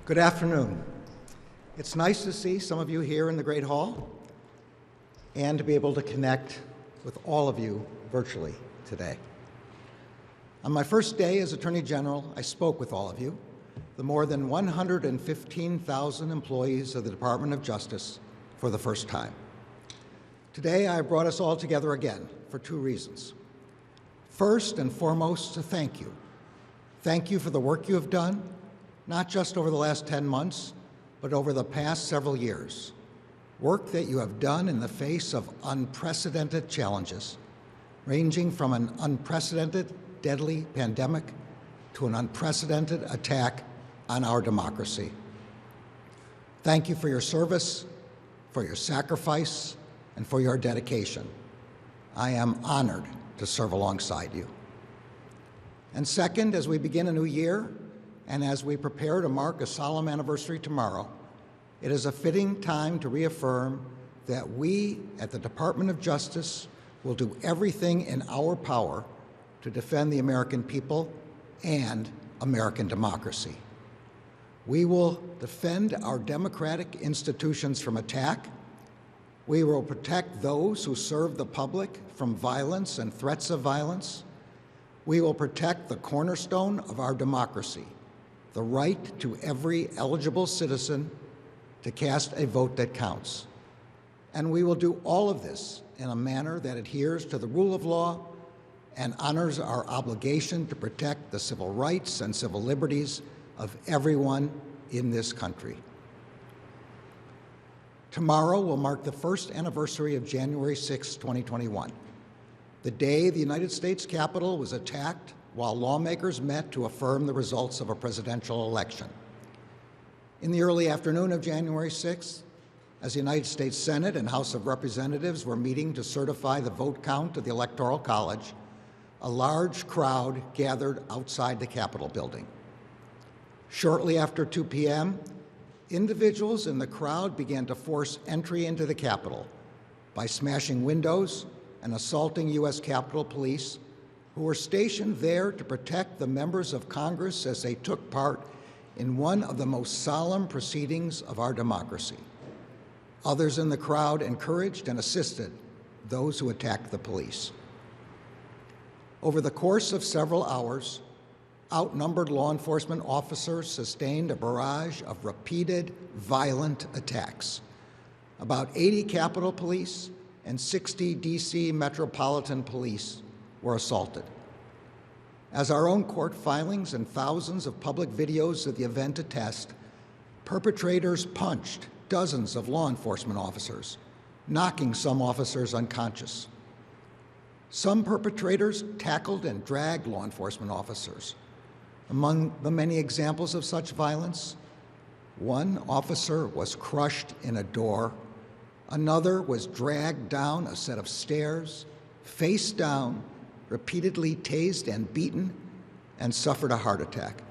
Good afternoon. It's nice to see some of you here in the Great Hall and to be able to connect with all of you virtually today. On my first day as Attorney General, I spoke with all of you, the more than 115,000 employees of the Department of Justice, for the first time. Today, I brought us all together again for two reasons. First and foremost, to thank you. Thank you for the work you have done, not just over the last 10 months, but over the past several years. Work that you have done in the face of unprecedented challenges, ranging from an unprecedented, deadly pandemic to an unprecedented attack on our democracy. Thank you for your service, for your sacrifice, and for your dedication. I am honored to serve alongside you. And second, as we begin a new year, and as we prepare to mark a solemn anniversary tomorrow, it is a fitting time to reaffirm that we at the Department of Justice will do everything in our power to defend the American people and American democracy. We will defend our democratic institutions from attack. We will protect those who serve the public from violence and threats of violence. We will protect the cornerstone of our democracy, the right to every eligible citizen to cast a vote that counts. And we will do all of this in a manner that adheres to the rule of law and honors our obligation to protect the civil rights and civil liberties of everyone in this country. Tomorrow will mark the first anniversary of January 6, 2021, the day the United States Capitol was attacked while lawmakers met to affirm the results of a presidential election. In the early afternoon of January 6th, as the United States Senate and House of Representatives were meeting to certify the vote count of the Electoral College, a large crowd gathered outside the Capitol building. Shortly after 2 p.m., individuals in the crowd began to force entry into the Capitol by smashing windows and assaulting U.S. Capitol Police, who were stationed there to protect the members of Congress as they took part in one of the most solemn proceedings of our democracy. Others in the crowd encouraged and assisted those who attacked the police. Over the course of several hours, outnumbered law enforcement officers sustained a barrage of repeated violent attacks. About 80 Capitol Police and 60 D.C. Metropolitan Police were assaulted. As our own court filings and thousands of public videos of the event attest, perpetrators punched dozens of law enforcement officers, knocking some officers unconscious. Some perpetrators tackled and dragged law enforcement officers. Among the many examples of such violence, one officer was crushed in a door, another was dragged down a set of stairs, face down, repeatedly tased and beaten, and suffered a heart attack.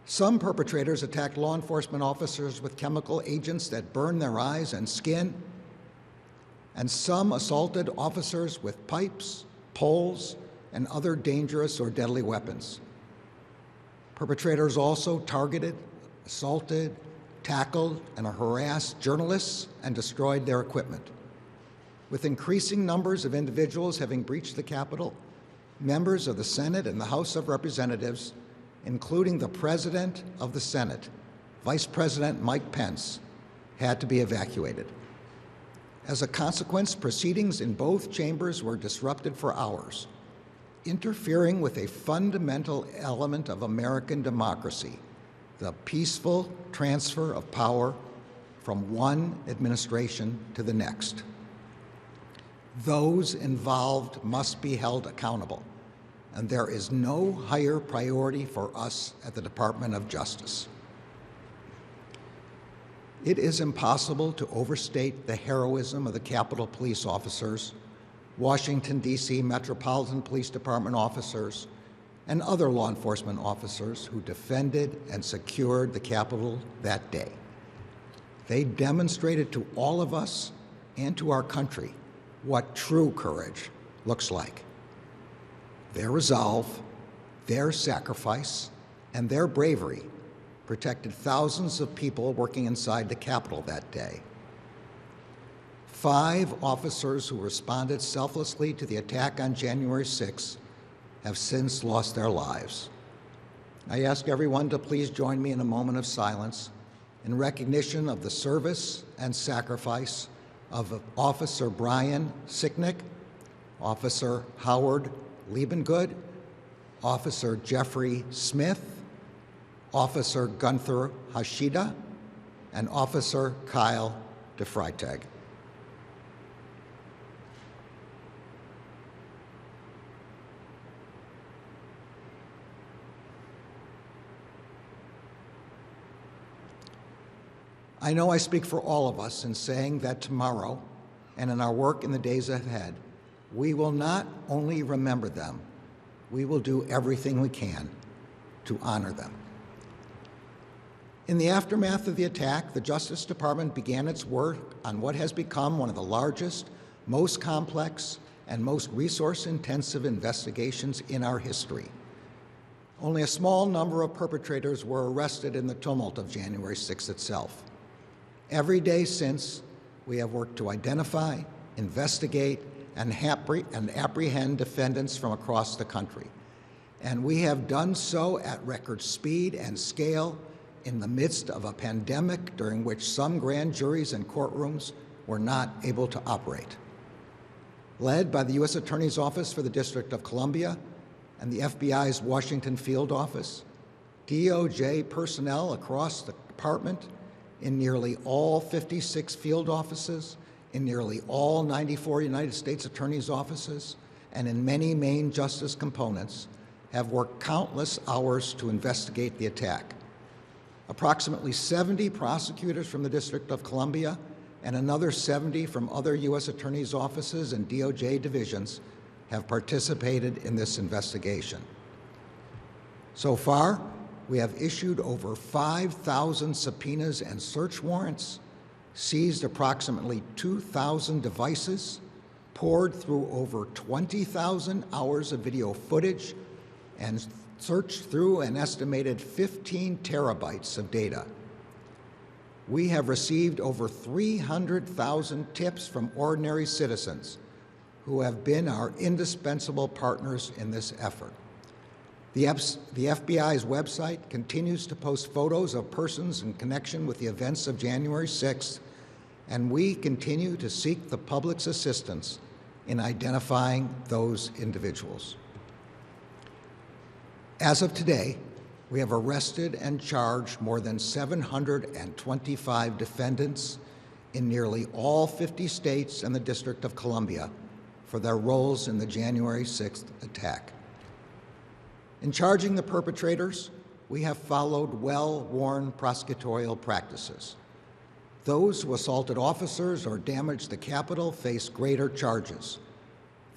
Some perpetrators attacked law enforcement officers with chemical agents that burned their eyes and skin, and some assaulted officers with pipes, poles, and other dangerous or deadly weapons. Perpetrators also targeted, assaulted, tackled, and harassed journalists and destroyed their equipment. With increasing numbers of individuals having breached the Capitol, members of the Senate and the House of Representatives, including the President of the Senate, Vice President Mike Pence, had to be evacuated. As a consequence, proceedings in both chambers were disrupted for hours, interfering with a fundamental element of American democracy, the peaceful transfer of power from one administration to the next. Those involved must be held accountable, and there is no higher priority for us at the Department of Justice. It is impossible to overstate the heroism of the Capitol Police officers, Washington, D.C. Metropolitan Police Department officers, and other law enforcement officers who defended and secured the Capitol that day. They demonstrated to all of us and to our country what true courage looks like. Their resolve, their sacrifice, and their bravery protected thousands of people working inside the Capitol that day. 5 officers who responded selflessly to the attack on January 6 have since lost their lives. I ask everyone to please join me in a moment of silence in recognition of the service and sacrifice of Officer Brian Sicknick, Officer Howard Liebengood, Officer Jeffrey Smith, Officer Gunther Hashida, and Officer Kyle DeFreitag. I know I speak for all of us in saying that tomorrow, and in our work in the days ahead, we will not only remember them, we will do everything we can to honor them. In the aftermath of the attack, the Justice Department began its work on what has become one of the largest, most complex, and most resource-intensive investigations in our history. Only a small number of perpetrators were arrested in the tumult of January 6th itself. Every day since, we have worked to identify, investigate, and apprehend defendants from across the country. And we have done so at record speed and scale in the midst of a pandemic during which some grand juries and courtrooms were not able to operate. Led by the U.S. Attorney's Office for the District of Columbia and the FBI's Washington Field Office, DOJ personnel across the department in nearly all 56 field offices, in nearly all 94 United States Attorney's offices, and in many main justice components have worked countless hours to investigate the attack. Approximately 70 prosecutors from the District of Columbia and another 70 from other U.S. Attorney's offices and DOJ divisions have participated in this investigation. So far, we have issued over 5,000 subpoenas and search warrants, seized approximately 2,000 devices, poured through over 20,000 hours of video footage, and searched through an estimated 15 terabytes of data. We have received over 300,000 tips from ordinary citizens who have been our indispensable partners in this effort. The FBI's website continues to post photos of persons in connection with the events of January 6th, and we continue to seek the public's assistance in identifying those individuals. As of today, we have arrested and charged more than 725 defendants in nearly all 50 states and the District of Columbia for their roles in the January 6th attack. In charging the perpetrators, we have followed well-worn prosecutorial practices. Those who assaulted officers or damaged the Capitol face greater charges.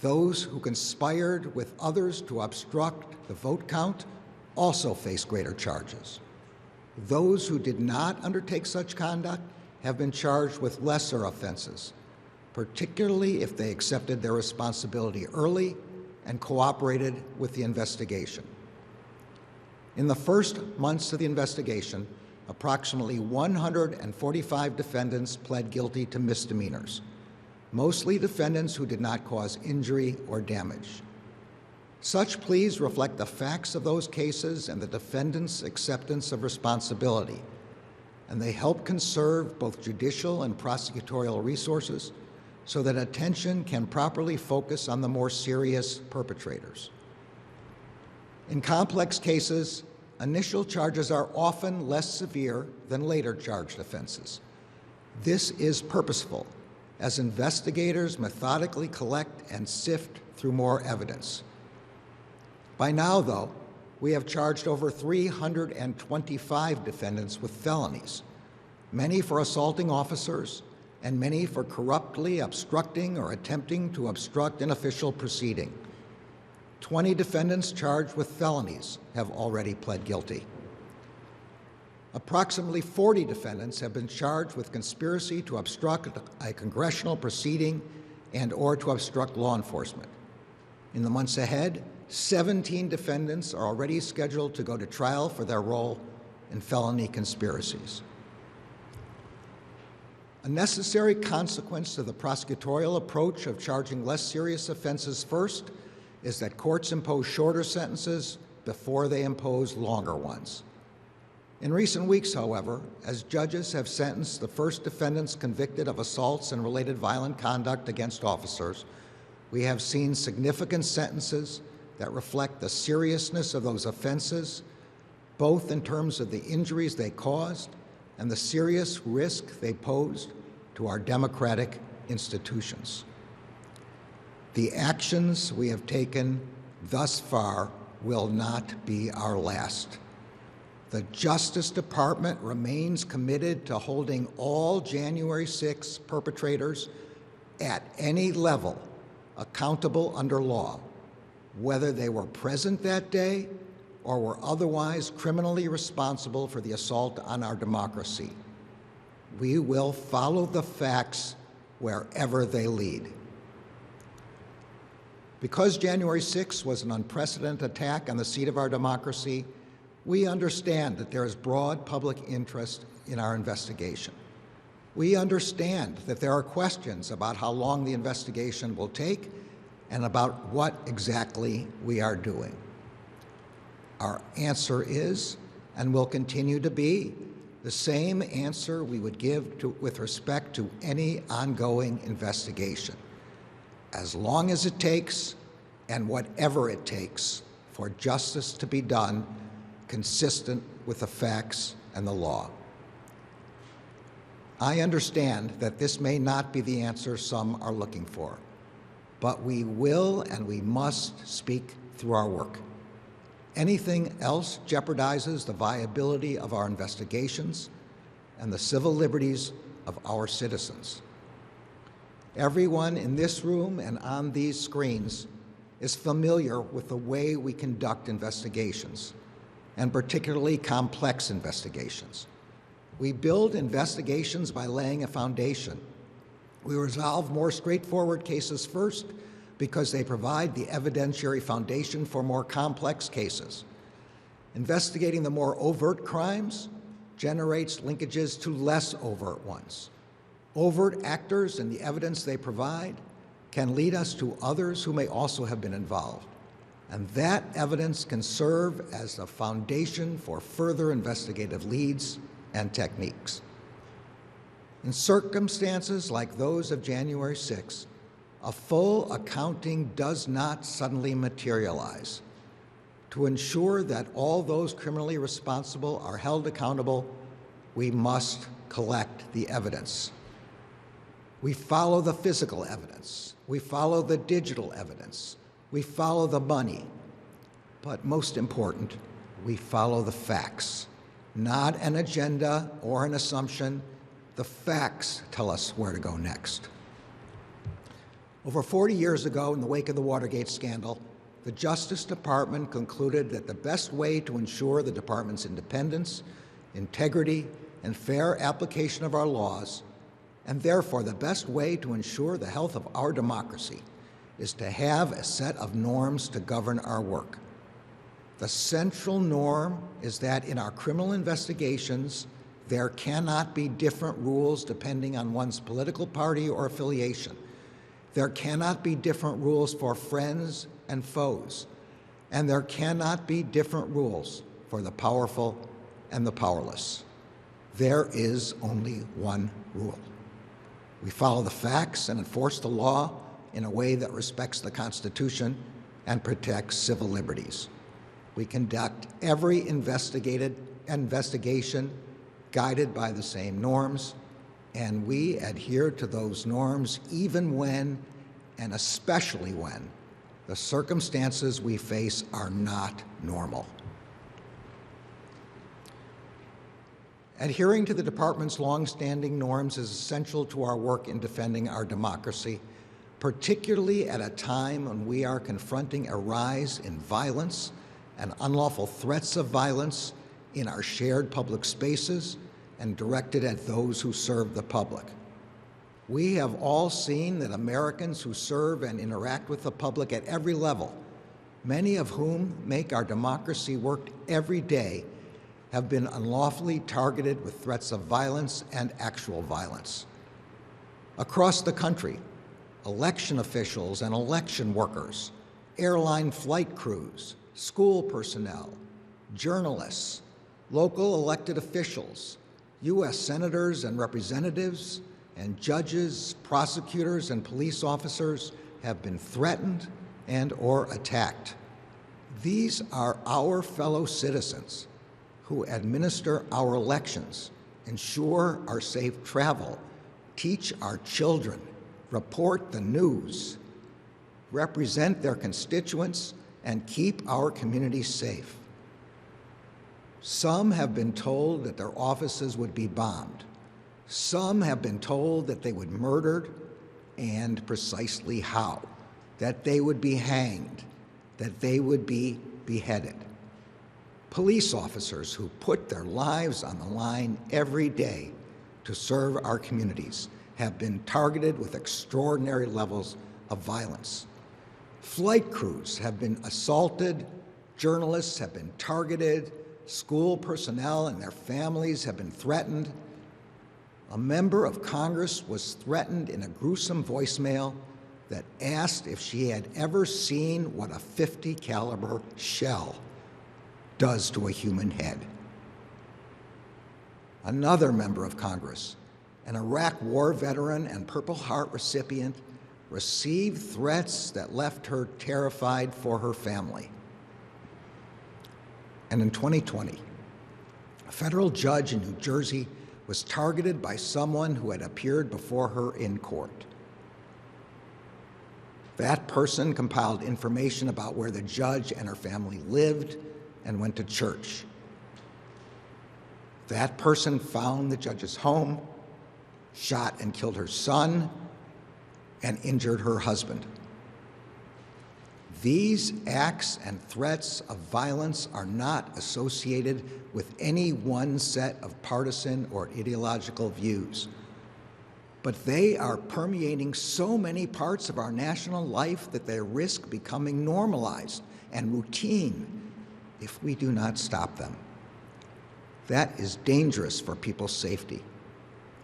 Those who conspired with others to obstruct the vote count also face greater charges. Those who did not undertake such conduct have been charged with lesser offenses, particularly if they accepted their responsibility early and cooperated with the investigation. In the first months of the investigation, approximately 145 defendants pled guilty to misdemeanors, mostly defendants who did not cause injury or damage. Such pleas reflect the facts of those cases and the defendant's acceptance of responsibility, and they help conserve both judicial and prosecutorial resources so that attention can properly focus on the more serious perpetrators. In complex cases, initial charges are often less severe than later charged offenses. This is purposeful, as investigators methodically collect and sift through more evidence. By now, though, we have charged over 325 defendants with felonies, many for assaulting officers, and many for corruptly obstructing or attempting to obstruct an official proceeding. 20 defendants charged with felonies have already pled guilty. Approximately 40 defendants have been charged with conspiracy to obstruct a congressional proceeding and/or to obstruct law enforcement. In the months ahead, 17 defendants are already scheduled to go to trial for their role and felony conspiracies. A necessary consequence to the prosecutorial approach of charging less serious offenses first is that courts impose shorter sentences before they impose longer ones. In recent weeks, however, as judges have sentenced the first defendants convicted of assaults and related violent conduct against officers, we have seen significant sentences that reflect the seriousness of those offenses, both in terms of the injuries they caused and the serious risk they posed to our democratic institutions. The actions we have taken thus far will not be our last. The Justice Department remains committed to holding all January 6 perpetrators at any level accountable under law, whether they were present that day or were otherwise criminally responsible for the assault on our democracy. We will follow the facts wherever they lead. Because January 6 was an unprecedented attack on the seat of our democracy, we understand that there is broad public interest in our investigation. We understand that there are questions about how long the investigation will take and about what exactly we are doing. Our answer is, and will continue to be, the same answer we would give with respect to any ongoing investigation. As long as it takes, and whatever it takes, for justice to be done consistent with the facts and the law. I understand that this may not be the answer some are looking for, but we will and we must speak through our work. Anything else jeopardizes the viability of our investigations and the civil liberties of our citizens. Everyone in this room and on these screens is familiar with the way we conduct investigations, and particularly complex investigations. We build investigations by laying a foundation. We resolve more straightforward cases first because they provide the evidentiary foundation for more complex cases. Investigating the more overt crimes generates linkages to less overt ones. Overt actors and the evidence they provide can lead us to others who may also have been involved. And that evidence can serve as the foundation for further investigative leads and techniques. In circumstances like those of January 6, a full accounting does not suddenly materialize. To ensure that all those criminally responsible are held accountable, we must collect the evidence. We follow the physical evidence. We follow the digital evidence. We follow the money. But most important, we follow the facts. Not an agenda or an assumption. The facts tell us where to go next. Over 40 years ago, in the wake of the Watergate scandal, the Justice Department concluded that the best way to ensure the department's independence, integrity, and fair application of our laws, and therefore the best way to ensure the health of our democracy, is to have a set of norms to govern our work. The central norm is that in our criminal investigations, there cannot be different rules depending on one's political party or affiliation. There cannot be different rules for friends and foes, and there cannot be different rules for the powerful and the powerless. There is only one rule. We follow the facts and enforce the law in a way that respects the Constitution and protects civil liberties. We conduct every investigation guided by the same norms, and we adhere to those norms even when, and especially when, the circumstances we face are not normal. Adhering to the department's longstanding norms is essential to our work in defending our democracy, particularly at a time when we are confronting a rise in violence and unlawful threats of violence in our shared public spaces and directed at those who serve the public. We have all seen that Americans who serve and interact with the public at every level, many of whom make our democracy work every day, have been unlawfully targeted with threats of violence and actual violence. Across the country, election officials and election workers, airline flight crews, school personnel, journalists, local elected officials, U.S. senators and representatives, and judges, prosecutors, and police officers have been threatened and/or attacked. These are our fellow citizens who administer our elections, ensure our safe travel, teach our children, report the news, represent their constituents, and keep our communities safe. Some have been told that their offices would be bombed. Some have been told that they would be murdered, and precisely how, that they would be hanged, that they would be beheaded. Police officers who put their lives on the line every day to serve our communities have been targeted with extraordinary levels of violence. Flight crews have been assaulted, journalists have been targeted, school personnel and their families have been threatened. A member of Congress was threatened in a gruesome voicemail that asked if she had ever seen what a .50 caliber shell does to a human head. Another member of Congress, an Iraq War veteran and Purple Heart recipient, received threats that left her terrified for her family. And in 2020, a federal judge in New Jersey was targeted by someone who had appeared before her in court. That person compiled information about where the judge and her family lived and went to church. That person found the judge's home, shot and killed her son, and injured her husband. These acts and threats of violence are not associated with any one set of partisan or ideological views, but they are permeating so many parts of our national life that they risk becoming normalized and routine if we do not stop them. That is dangerous for people's safety,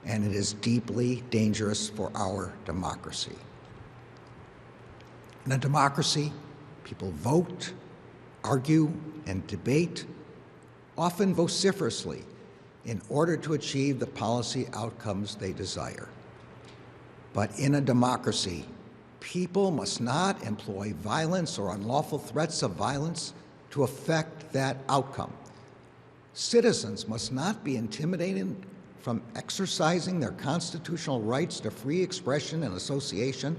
and it is deeply dangerous for our democracy. In a democracy, people vote, argue, and debate, often vociferously, in order to achieve the policy outcomes they desire. But in a democracy, people must not employ violence or unlawful threats of violence to affect that outcome. Citizens must not be intimidated from exercising their constitutional rights to free expression and association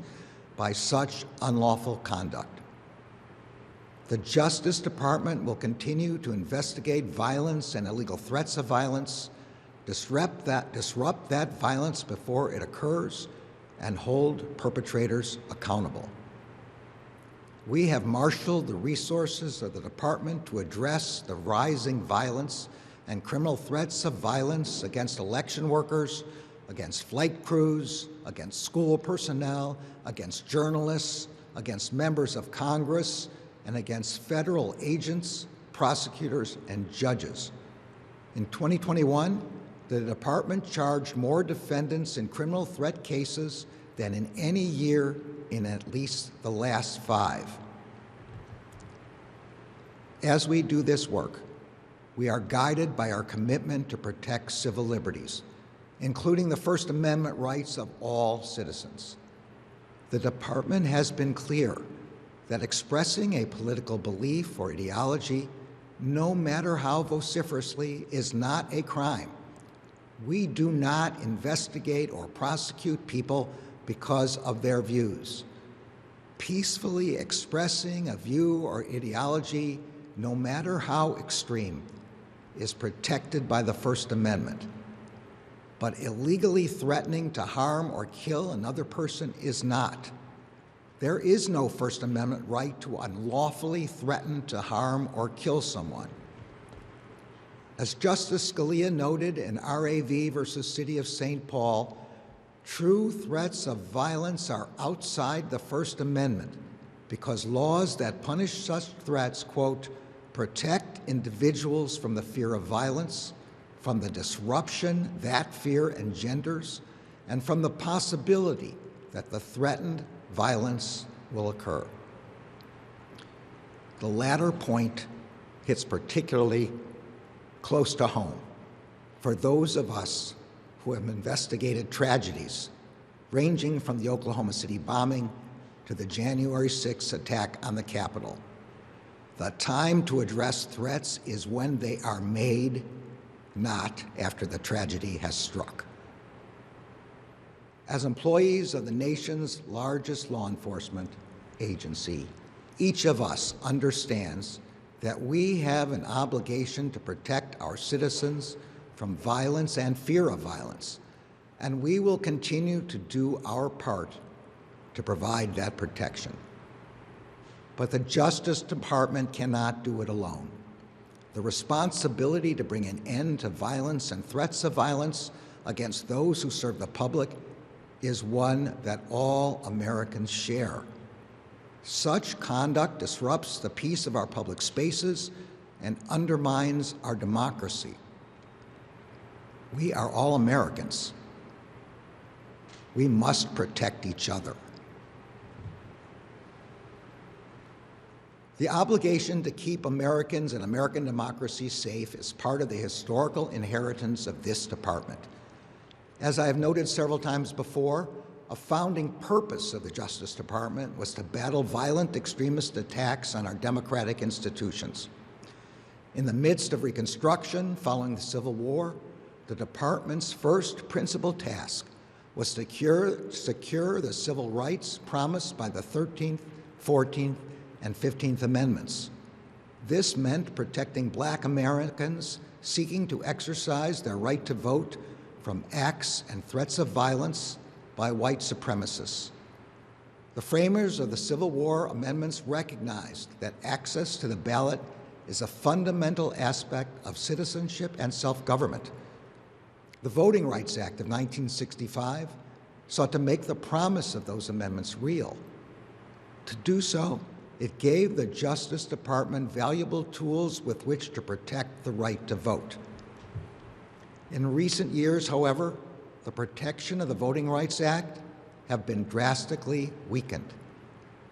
by such unlawful conduct. The Justice Department will continue to investigate violence and illegal threats of violence, disrupt that violence before it occurs, and hold perpetrators accountable. We have marshaled the resources of the department to address the rising violence and criminal threats of violence against election workers, against flight crews, against school personnel, against journalists, against members of Congress, and against federal agents, prosecutors, and judges. In 2021, the department charged more defendants in criminal threat cases than in any year in at least the last 5. As we do this work, we are guided by our commitment to protect civil liberties, including the First Amendment rights of all citizens. The department has been clear that expressing a political belief or ideology, no matter how vociferously, is not a crime. We do not investigate or prosecute people because of their views. Peacefully expressing a view or ideology, no matter how extreme, is protected by the First Amendment. But illegally threatening to harm or kill another person is not. There is no First Amendment right to unlawfully threaten to harm or kill someone. As Justice Scalia noted in R.A.V. versus City of St. Paul, true threats of violence are outside the First Amendment because laws that punish such threats, quote, protect individuals from the fear of violence, from the disruption that fear engenders, and from the possibility that the threatened violence will occur. The latter point hits particularly close to home for those of us who have investigated tragedies ranging from the Oklahoma City bombing to the January 6th attack on the Capitol. The time to address threats is when they are made, not after the tragedy has struck. As employees of the nation's largest law enforcement agency, each of us understands that we have an obligation to protect our citizens from violence and fear of violence, and we will continue to do our part to provide that protection. But the Justice Department cannot do it alone. The responsibility to bring an end to violence and threats of violence against those who serve the public is one that all Americans share. Such conduct disrupts the peace of our public spaces and undermines our democracy. We are all Americans. We must protect each other. The obligation to keep Americans and American democracy safe is part of the historical inheritance of this department. As I have noted several times before, a founding purpose of the Justice Department was to battle violent extremist attacks on our democratic institutions. In the midst of Reconstruction following the Civil War, the department's first principal task was to secure the civil rights promised by the 13th, 14th, and 15th Amendments. This meant protecting Black Americans seeking to exercise their right to vote from acts and threats of violence by white supremacists. The framers of the Civil War amendments recognized that access to the ballot is a fundamental aspect of citizenship and self-government. The Voting Rights Act of 1965 sought to make the promise of those amendments real. To do so, it gave the Justice Department valuable tools with which to protect the right to vote. In recent years, however, the protection of the Voting Rights Act have been drastically weakened.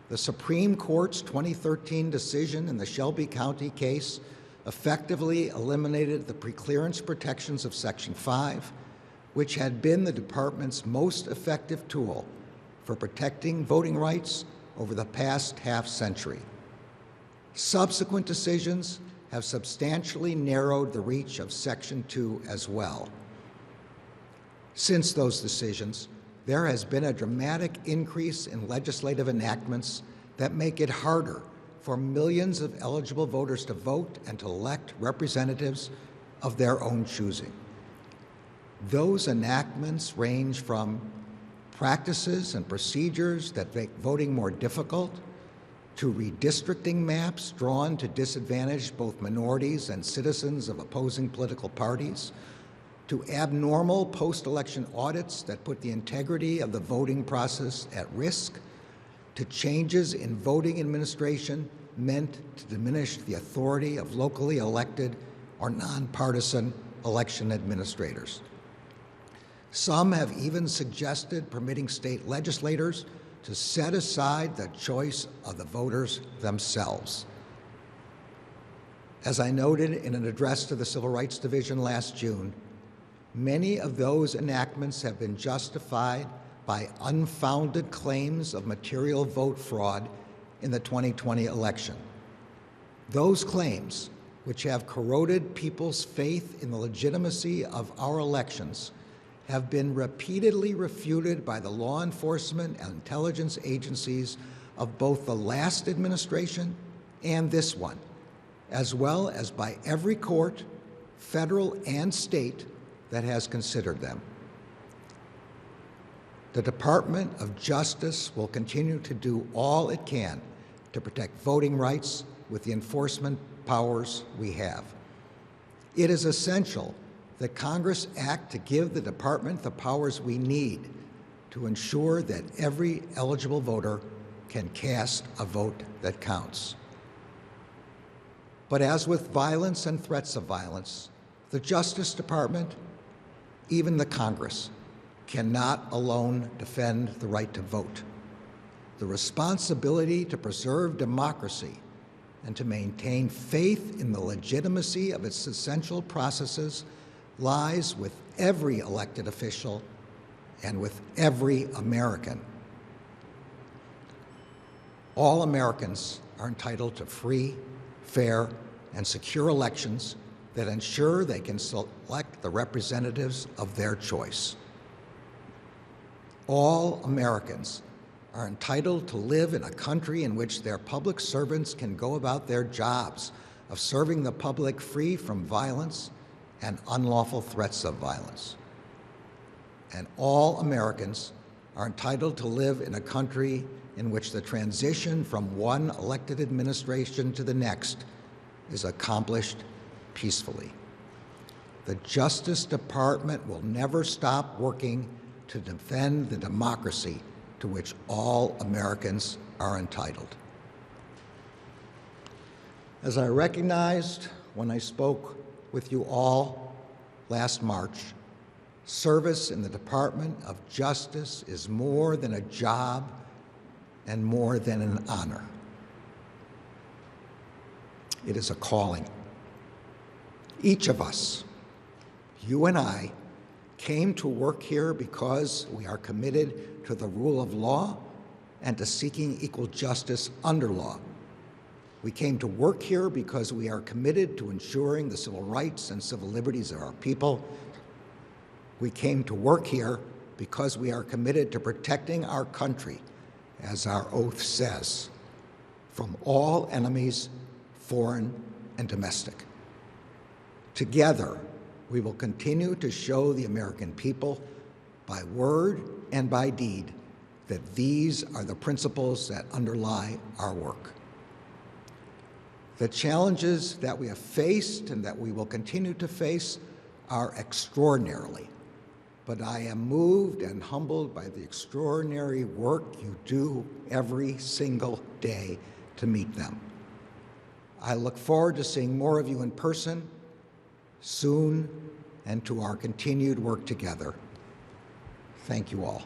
The Supreme Court's 2013 decision in the Shelby County case effectively eliminated the preclearance protections of Section 5, which had been the department's most effective tool for protecting voting rights over the past half-century. Subsequent decisions have substantially narrowed the reach of Section 2 as well. Since those decisions, there has been a dramatic increase in legislative enactments that make it harder for millions of eligible voters to vote and to elect representatives of their own choosing. Those enactments range from practices and procedures that make voting more difficult, to redistricting maps drawn to disadvantage both minorities and citizens of opposing political parties, to abnormal post-election audits that put the integrity of the voting process at risk, to changes in voting administration meant to diminish the authority of locally elected or nonpartisan election administrators. Some have even suggested permitting state legislators to set aside the choice of the voters themselves. As I noted in an address to the Civil Rights Division last June, many of those enactments have been justified by unfounded claims of material vote fraud in the 2020 election. Those claims, which have corroded people's faith in the legitimacy of our elections, have been repeatedly refuted by the law enforcement and intelligence agencies of both the last administration and this one, as well as by every court, federal and state, that has considered them. The Department of Justice will continue to do all it can to protect voting rights with the enforcement powers we have. It is essential that Congress act to give the department the powers we need to ensure that every eligible voter can cast a vote that counts. But as with violence and threats of violence, the Justice Department, even the Congress, cannot alone defend the right to vote. The responsibility to preserve democracy and to maintain faith in the legitimacy of its essential processes lies with every elected official and with every American. All Americans are entitled to free, fair, and secure elections that ensure they can select the representatives of their choice. All Americans are entitled to live in a country in which their public servants can go about their jobs of serving the public free from violence and unlawful threats of violence. And all Americans are entitled to live in a country in which the transition from one elected administration to the next is accomplished peacefully. The Justice Department will never stop working to defend the democracy to which all Americans are entitled. As I recognized when I spoke with you all last March, service in the Department of Justice is more than a job and more than an honor. It is a calling. Each of us, you and I, came to work here because we are committed to the rule of law and to seeking equal justice under law. We came to work here because we are committed to ensuring the civil rights and civil liberties of our people. We came to work here because we are committed to protecting our country, as our oath says, from all enemies, foreign and domestic. Together, we will continue to show the American people, by word and by deed, that these are the principles that underlie our work. The challenges that we have faced and that we will continue to face are extraordinarily, but I am moved and humbled by the extraordinary work you do every single day to meet them. I look forward to seeing more of you in person soon and to our continued work together. Thank you all.